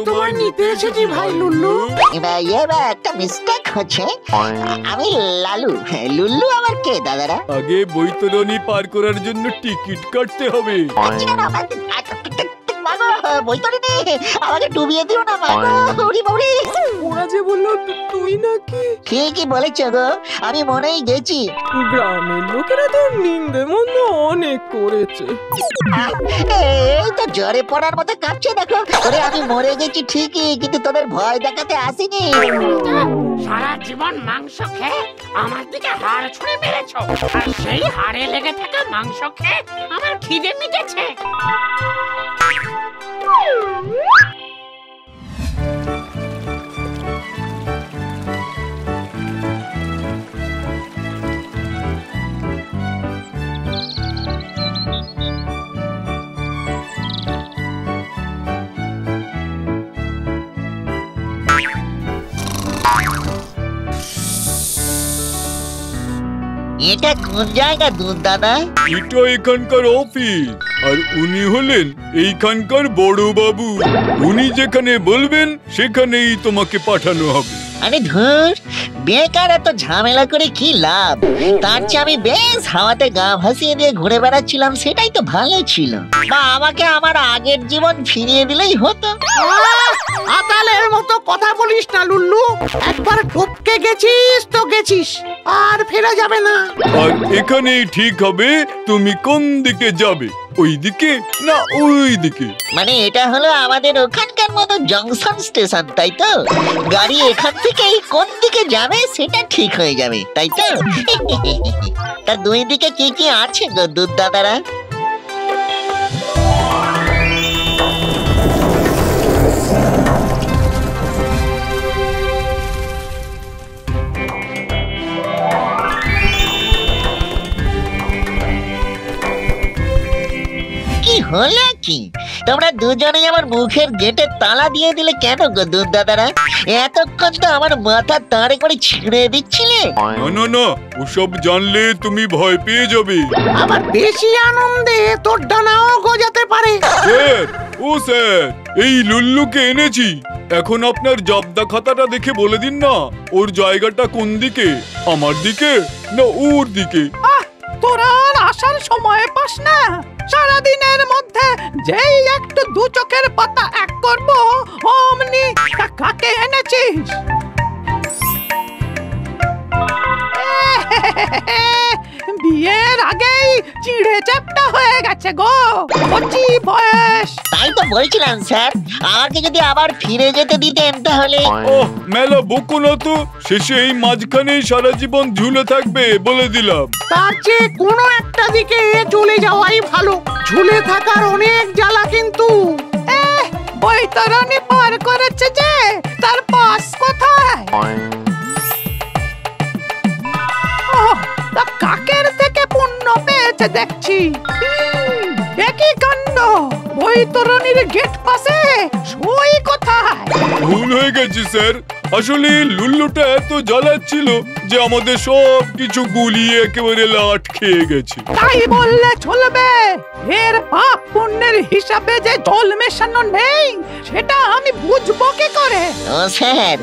তোমায় নিতে এসেছি ভাই লুল্লু। একটা মিস্টেক হচ্ছে, আমি লালু, লুল্লু আবার কে দাদারা? আগে বৈতরণী পার করার জন্য টিকিট কাটতে হবে। বৈতরণী আমাকে ডুবিয়ে দিও না মা। ওরা যে বললো তুই নাকি। কি বলেছ গো? আমি মনেই গেছি। গ্রামের লোকেরা তো নিন্দে মন্দ অনেক করেছে। এই তো জ্বরে পড়ার মতো কাঁপছে দেখো। ওরে আমি মরে গেছি ঠিকই, কিন্তু তোদের ভয় দেখাতে আসিনি। সারা জীবন মাংস খেয়ে আমার দিকে হাড় ছুঁড়ে মেরেছ, আর সেই হাড়ে লেগে থাকা মাংস খেয়ে আমার খিদে মিটেছে। এটা কোন জায়গা দুধ দাদা? এটা এখানকার অফিস, আর উনি হলেন এইখানকার বড় বাবু। উনি যেখানে বলবেন সেখানেই তোমাকে পাঠানো হবে। আরে ধুর, বেকার এত ঝামেলা করে কি লাভ? তার চেয়ে আমি বেশ হাওয়াতে গা ভাসিয়ে দিয়ে ঘুরে বেড়াচ্ছিলাম, সেটাই তো ভালো ছিল। বা আমাকে আমার আগের জীবন ফিরিয়ে দিলেই হতো। আতালের মতো কথা বলিস না লুল্লু। একবার টপকে গেছিস তো গেছিস, আর ফেরা যাবে না। আর এখানেই ঠিক হবে তুমি কোন দিকে যাবে, ওই দিকে না ওই দিকে। মানে এটা হলো আমাদের ওখানকার মতো জংশন স্টেশন, তাই তো? গাড়ি এখান থেকেই কোন দিকে যাবে সেটা ঠিক হয়ে যাবে, তাই তো? তা দুই দিকে কি কি আছে গো দুধ দাদারা? হলো কি, তোমরা দুজনেই আমার মুখের গেটে তালা দিয়ে দিলে কেন গো দুধ দাদারা? এতক্ষণ তো আমার মাথা তাড়ে করে ছিঁড়ে দিচ্ছিলে। না, ওসব জানলে তুমি ভয় পেয়ে যাবে। আবার বেশি আনন্দে তোর ডানাও গজাতে পারে। স্যার, এই লুল্লুকে এনেছি। এখন আপনার জব্দা খাতাটা দেখে বলে দিন না, ওর জায়গাটা কোন দিকে, আমার দিকে না ওর দিকে? তোরা আর আসার সময় পাস না? সারাদিনের মধ্যে যেই একটু দু চোখের পাতা এক করবো অমনি কাকে এনেছিস? বিয়ের আগেই চিড়ে চ্যাপ্টা হয়ে গেছে গো, কচি বয়স। তাই তো বলছিলাম স্যার, আমাকে যদি আবার ফিরে যেতে দিতেন তাহলে। ওহ, মেলা বকো না তো, শেষে এই মাঝখানেই সারা জীবন ঝুলে থাকবে বলে দিলাম। তার চেয়ে কোনো একটা দিকে চলে যাওয়াই ভালো। ঝুলে থাকার অনেক জ্বালা কিন্তু। বৈতরণী পার করেছে যে, তার পাস কোথায়? কাকের থেকে পুণ্য পেয়েছে দেখছি। একই কাণ্ড, বৈতরণীর গেট পাশে সই কোথায়? ভুল হয়ে গেছে স্যার, আসলে লুল্লুটা এত জ্বালাচ্ছিল যে আমাদের সব কিছু গুলিয়ে একেবারে লাট খেয়ে গেছে। তাই বললে চলবে? এর পাপ পুণ্যের হিসাবে যে জল মেশানো নেই সেটা আমি বুঝবো কি করে? ও স্যার,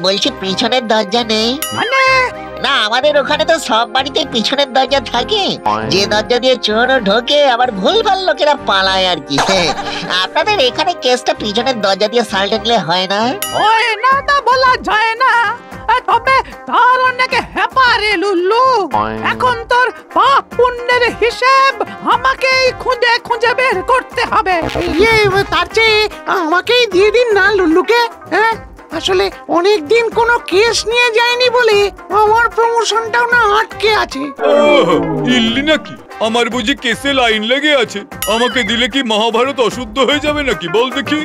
বলছি পিছনের দরজা নেই? মানে না, আমাদের ওখানে তো সব বাড়িতে পিছনের দরজা থাকে, যে দরজা দিয়ে চোরও ঢোকে, আবার ভুলভাল লোকেরা পালায় আর কি। আপনাদের এখানে কেসটা পিছনের দরজা দিয়ে সালটেনলে হয় না? হয় না তা বলা যায় না, তবে তার অনেক হেপারে লুল্লু। এখন তোর পাপ পুণ্যের হিসাব আমাকেই খুঁজে খুঁজে বের করতে হবে। তার চেয়ে আমাকেই দিয়ে দিন না লুল্লুকে। আসলে অনেকদিন কোনো কেস নিয়ে যায়নি বলে আমার প্রমোশনটাও না আটকে আছে। ইল্লি নাকি? আমার বুঝি কেসে লাইন লেগে আছে? আমাকে দিলে কি মহাভারত অশুদ্ধ হয়ে যাবে নাকি, বল দেখি?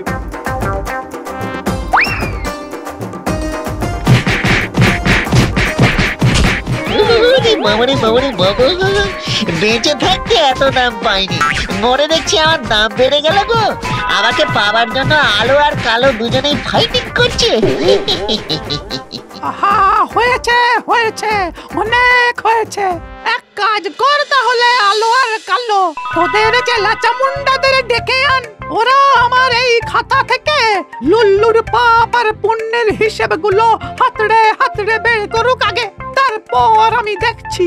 বেঁচে থাকতে এত দাম পাইনি, মরে দেখছি আমার দাম বেড়ে গেল গো। আমাকে পাওয়ার জন্য আলো আর কালো দুজনেই ফাইটিং করছে। হয়েছে হয়েছে, অনেক হয়েছে। এক কাজ কর তাহলে, আলো আর কালো, তোদের যে লাচামুন্ডাদের ডেকে আন। ওরা আমার এই খাতা থেকে লুল্লুর পাপ আর পুণ্যের হিসেবগুলো হাতড়ে হাতড়ে বের করুক আগে, তারপর আমি দেখছি।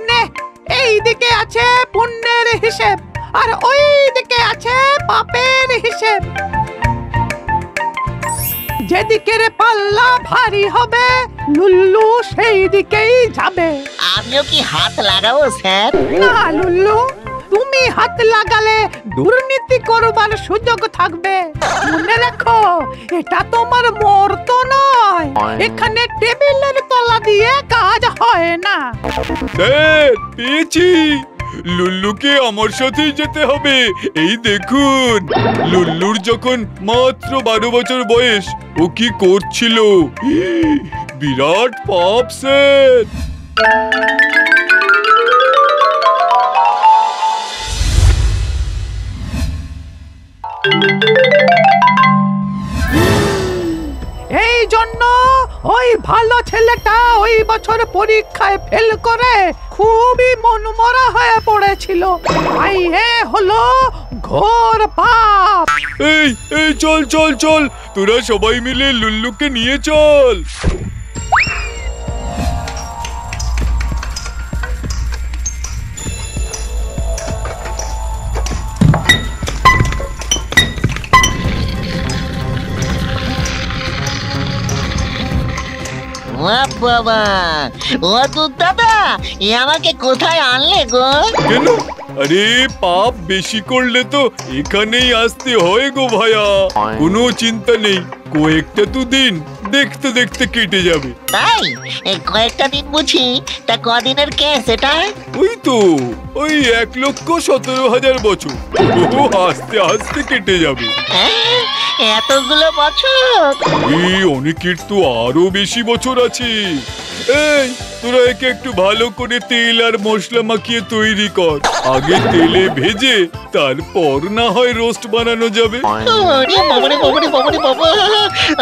নে, এই দিকে আছে পুণ্যের হিসেব আর ওই দিকে আছে পাপের হিসেব। যেদিকের পাল্লা ভারী হবে লুল্লু সেই দিকেই যাবে। আমিও কি হাত লাগাবো স্যার? না লুল্লু, তুমি হাত লাগালে দুর্নীতি করবার সুযোগ থাকবে। মনে রাখো, এটা তোমার মর্ত নয়, এখানে টেবিলের তলা দিয়ে কাজ হয় না। স্যার, পেয়েছি। লুল্লুকে আমার সাথেই যেতে হবে। এই দেখুন, লুল্লুর যখন মাত্র 12 বছর বয়স, ও কি করছিল? বিরাট পাপ স্যার। এই জন্য ওই ভালো ছেলেটা ওই বছর পরীক্ষায় ফেল করে খুবই মনমরা হয়ে পড়েছিল। তাই এ হলো ঘোর পাপ। এই এই চল চল চল, তোরা সবাই মিলে লুল্লুকে নিয়ে চল। বাবা, ও দুধ দাদা, এ আমাকে কোথায় আনলে গো? কেন? আরে পাপ বেশি করলে তো এখানেই আসতে হয় গো ভায়া। কোনো চিন্তা নেই, কয়েকটা তো দিন দেখতে দেখতে কেটে যাবে। তাই? এই কয়েকটা দিন বুঝি? তা কদিনের কেস এটা? ওই তো, ওই 1,17,000 বছর। ও আস্তে আস্তে কেটে যাবে। হ্যাঁ, এতগুলো বছর? এই অনেকের তো আরো বেশি বছর আছে। এই তোরা একে একটু ভালো করে তেল আর মশলা মাখিয়ে তৈরি কর। আগে তেলে ভেজে তারপর না হয় রোস্ট বানানো যাবে। ওরে বাবারে বাবারে বাবারে বাবা,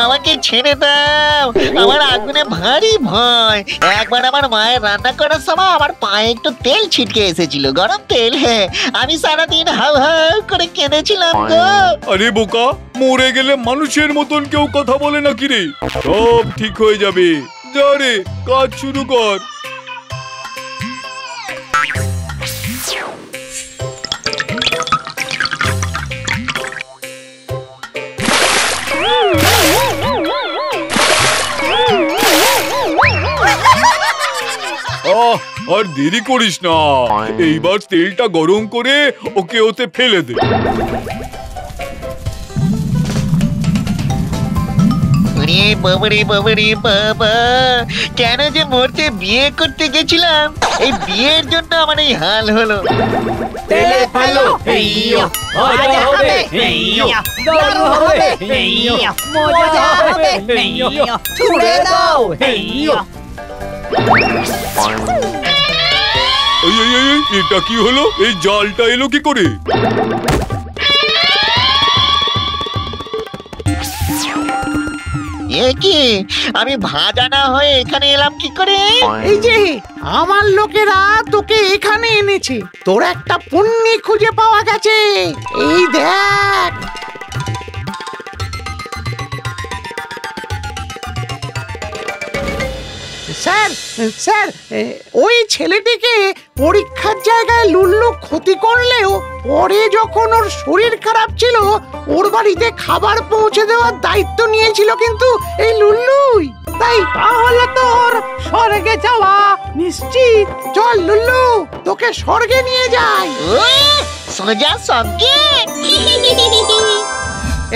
আমাকে ছেড়ে দাও, আমার আগুনে ভারী ভয়। একবার আমার মায়ের রান্না করার সময় আমার পায়ে একটু তেল ছিটকে এসেছিল, গরম তেল। হ্যাঁ, আমি সারাদিন হাউ হাউ করে কেঁদেছিলাম গো। আরে বোকা, মরে গেলে মানুষের মতন কেউ কথা বলে নাকি রে? সব ঠিক হয়ে যাবে। যা রে, কাজ শুরু কর। আর দেরি করিস না, এইবার তেলটা গরম করে ওকে ওতে ফেলে দে। ওরে বাবারে বাবারে বাবা, কেন যে মরতে বিয়ে করতে গেছিলাম, এই বিয়ের জন্য আমার এই হাল হলো। তেলে ফেলো হেইয়ো, মজা হবে হেইয়ো, দারু হবে হেইয়ো, মজা হবে হেইয়ো, ছুড়ে দাও হেইয়ো। এই এই এই, এটা কি হলো? এই জালটা এলো কি করে? এ কি, আমি ভাজা না হয়ে এখানে এলাম কি করে? এই যে আমার লোকেরা তোকে এখানে এনেছে, তোর একটা পুণ্যি খুঁজে পাওয়া গেছে। এই দেখ। স্যার স্যার, ওই ছেলেটিকে পরীক্ষার জায়গায় লুল্লু ক্ষতি করলেও পরে যখন ওর শরীর খারাপ ছিল, ওর বাড়িতে খাবার পৌঁছে দেওয়ার দায়িত্ব নিয়েছিল কিন্তু এই লুল্লুই। তাই তাহলে তোর স্বর্গে যাওয়া নিশ্চিত। চল লুল্লু, তোকে স্বর্গে নিয়ে যাই। ও, সোজা সঙ্গে।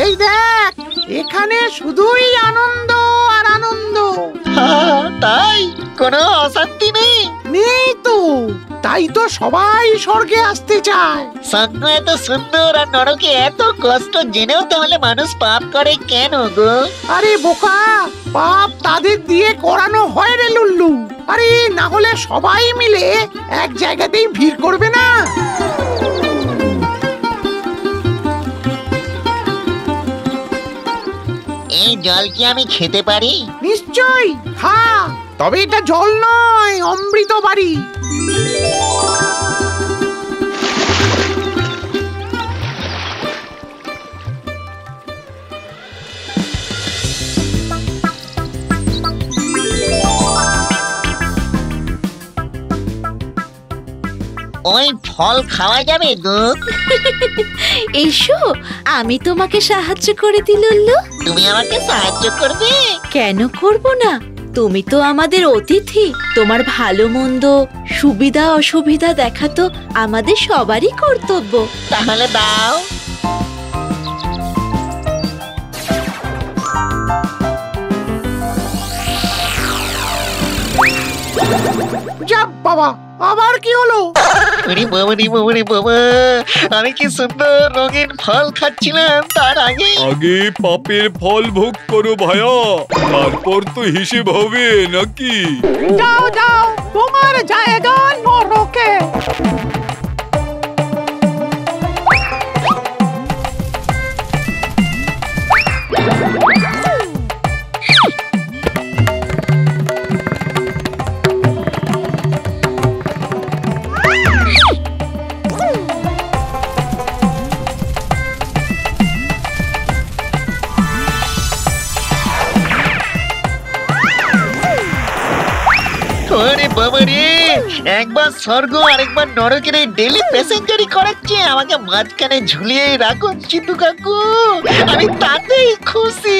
এই দেখ, এখানে শুধুই আনন্দ আর আনন্দ। তাই কোনো অশান্তি নেই? নেই তো, তাই তো সবাই স্বর্গে আসতে চায়। স্বর্গ এত সুন্দর আর নরকে এত কষ্ট জেনেও তাহলে মানুষ পাপ করে কেন গো? আরে বোকা, পাপ তাদের দিয়ে করানো হয় রে লুল্লু। আরে না হলে সবাই মিলে এক জায়গাতেই ভিড় করবে না। এই জল কি আমি খেতে পারি? নিশ্চয়ই খা, তবে এটা জল নয়, অমৃত বাড়ি। ওই ফল খাওয়া যাবে গো? এসো, আমি তোমাকে সাহায্য করে দিই লুল্লু। তুমি আমাকে সাহায্য করবে? কেন করব না? তুমি তো আমাদের অতিথি। তোমার ভালো মন্দ, সুবিধা অসুবিধা দেখা তো আমাদের সবারই কর্তব্য। তাহলে দাও। যা বাবা, আবার কি হলো? ওরে বাবা রে বাবা রে বাবা, আমি কি সুন্দর রঙিন ফল খাচ্ছিলাম, তার আগে আগে পাপের ফল ভোগ করো ভায়া, তারপর তো হিসেব হবে নাকি? যাও যাও, তোমার জায়গা নরকে। ওরে বাবা রে, একবার স্বর্গ আরেকবার নরকের এই ডেলি প্যাসেঞ্জারি করাচ্ছে, আমাকে মাঝখানে ঝুলিয়ে রাখুন চিন্টু কাকু, আমি তাতেই খুশি।